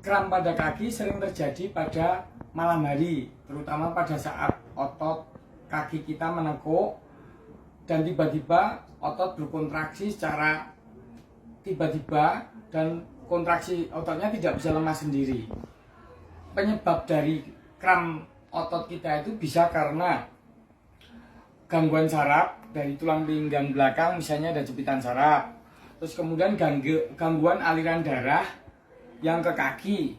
kram pada kaki sering terjadi pada malam hari, terutama pada saat otot kaki kita menekuk dan tiba-tiba otot berkontraksi secara tiba-tiba dan kontraksi ototnya tidak bisa lemas sendiri. Penyebab dari kram otot kita itu bisa karena gangguan saraf dari tulang pinggang belakang, misalnya ada jepitan saraf. Terus kemudian gangguan aliran darah yang ke kaki,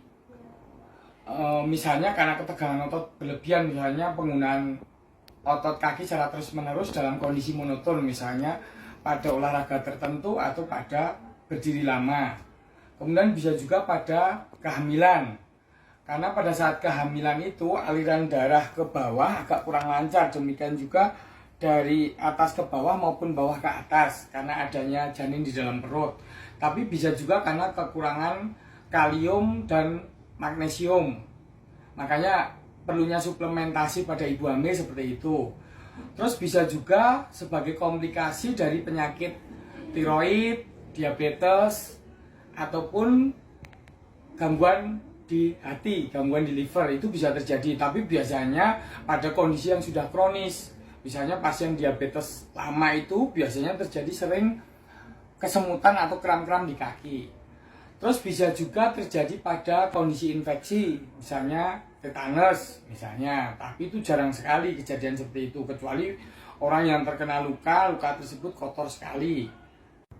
misalnya karena ketegangan otot berlebihan, misalnya penggunaan otot kaki secara terus menerus dalam kondisi monoton, misalnya pada olahraga tertentu atau pada berdiri lama. Kemudian bisa juga pada kehamilan, karena pada saat kehamilan itu aliran darah ke bawah agak kurang lancar, demikian juga dari atas ke bawah maupun bawah ke atas karena adanya janin di dalam perut. Tapi bisa juga karena kekurangan kalium dan magnesium, makanya perlunya suplementasi pada ibu hamil seperti itu. Terus bisa juga sebagai komplikasi dari penyakit tiroid, diabetes, ataupun gangguan di hati, gangguan di liver, itu bisa terjadi. Tapi biasanya pada kondisi yang sudah kronis. Misalnya pasien diabetes lama itu biasanya terjadi sering kesemutan atau kram-kram di kaki. Terus bisa juga terjadi pada kondisi infeksi, misalnya tetanus misalnya, tapi itu jarang sekali kejadian seperti itu, kecuali orang yang terkena luka tersebut kotor sekali.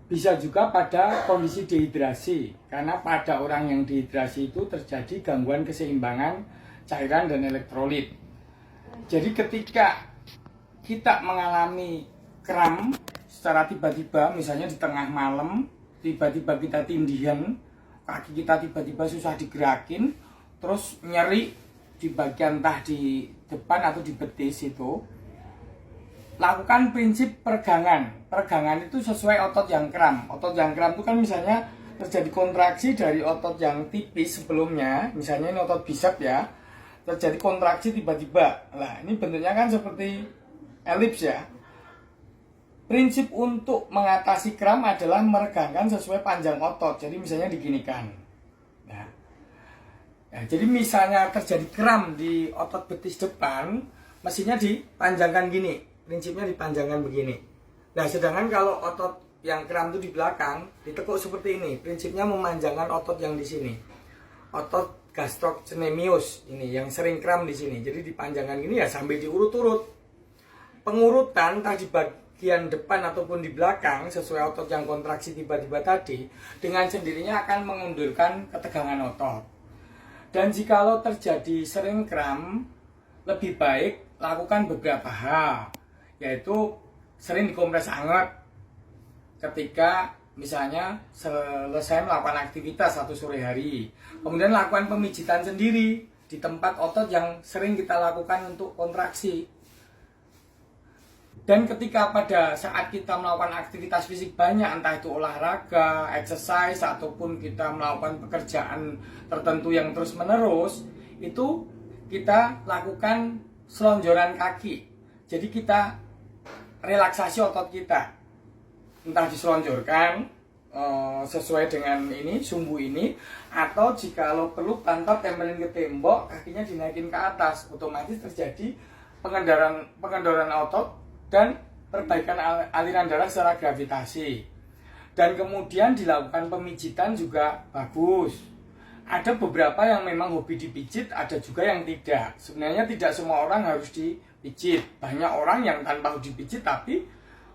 Bisa juga pada kondisi dehidrasi, karena pada orang yang dehidrasi itu terjadi gangguan keseimbangan cairan dan elektrolit. Jadi ketika kita mengalami kram secara tiba-tiba, misalnya di tengah malam, tiba-tiba kita tindihan, kaki kita tiba-tiba susah digerakin, terus nyeri di bagian entah di depan atau di betis itu, lakukan prinsip peregangan. Peregangan itu sesuai otot yang kram. Otot yang kram itu kan misalnya terjadi kontraksi dari otot yang tipis sebelumnya, misalnya ini otot bicep ya, terjadi kontraksi tiba-tiba. Nah, ini bentuknya kan seperti elips ya. Prinsip untuk mengatasi kram adalah meregangkan sesuai panjang otot. Jadi misalnya diginikan. Nah, jadi misalnya terjadi kram di otot betis depan, mestinya dipanjangkan gini. Prinsipnya dipanjangkan begini. Nah, sedangkan kalau otot yang kram itu di belakang, ditekuk seperti ini. Prinsipnya memanjangkan otot yang di sini. Otot gastrocnemius ini yang sering kram di sini. Jadi dipanjangkan gini ya sambil diurut-urut. Pengurutan entah di bagian depan ataupun di belakang sesuai otot yang kontraksi tiba-tiba tadi, dengan sendirinya akan mengundurkan ketegangan otot. Dan jikalau terjadi sering kram, lebih baik lakukan beberapa hal, yaitu sering dikompres hangat ketika misalnya selesai melakukan aktivitas atau sore hari. Kemudian lakukan pemijitan sendiri di tempat otot yang sering kita lakukan untuk kontraksi. Dan ketika pada saat kita melakukan aktivitas fisik banyak, entah itu olahraga, exercise, ataupun kita melakukan pekerjaan tertentu yang terus-menerus, itu kita lakukan selonjoran kaki. Jadi kita relaksasi otot kita, entah diselonjorkan sesuai dengan ini, sumbu ini, atau jika lo perlu pantat tempelin ke tembok, kakinya dinaikin ke atas, otomatis terjadi pengendaraan otot dan perbaikan aliran darah secara gravitasi. Dan kemudian dilakukan pemijitan juga bagus. Ada beberapa yang memang hobi dipijit, ada juga yang tidak. Sebenarnya tidak semua orang harus dipijit. Banyak orang yang tanpa dipijit tapi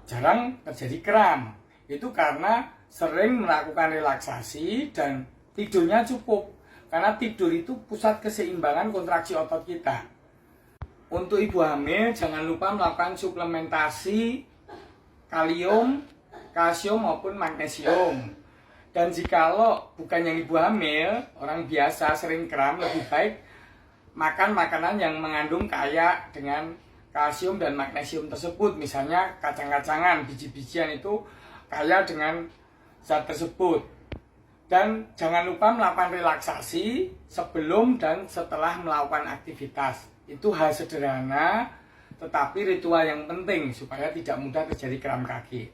jarang terjadi kram. Itu karena sering melakukan relaksasi dan tidurnya cukup. Karena tidur itu pusat keseimbangan kontraksi otot kita. Untuk ibu hamil, jangan lupa melakukan suplementasi kalium, kalsium maupun magnesium. Dan jikalau bukan yang ibu hamil, orang biasa sering kram, lebih baik makan makanan yang mengandung kaya dengan kalsium dan magnesium tersebut. Misalnya kacang-kacangan, biji-bijian itu kaya dengan zat tersebut. Dan jangan lupa melakukan relaksasi sebelum dan setelah melakukan aktivitas. Itu hal sederhana, tetapi ritual yang penting supaya tidak mudah terjadi kram kaki.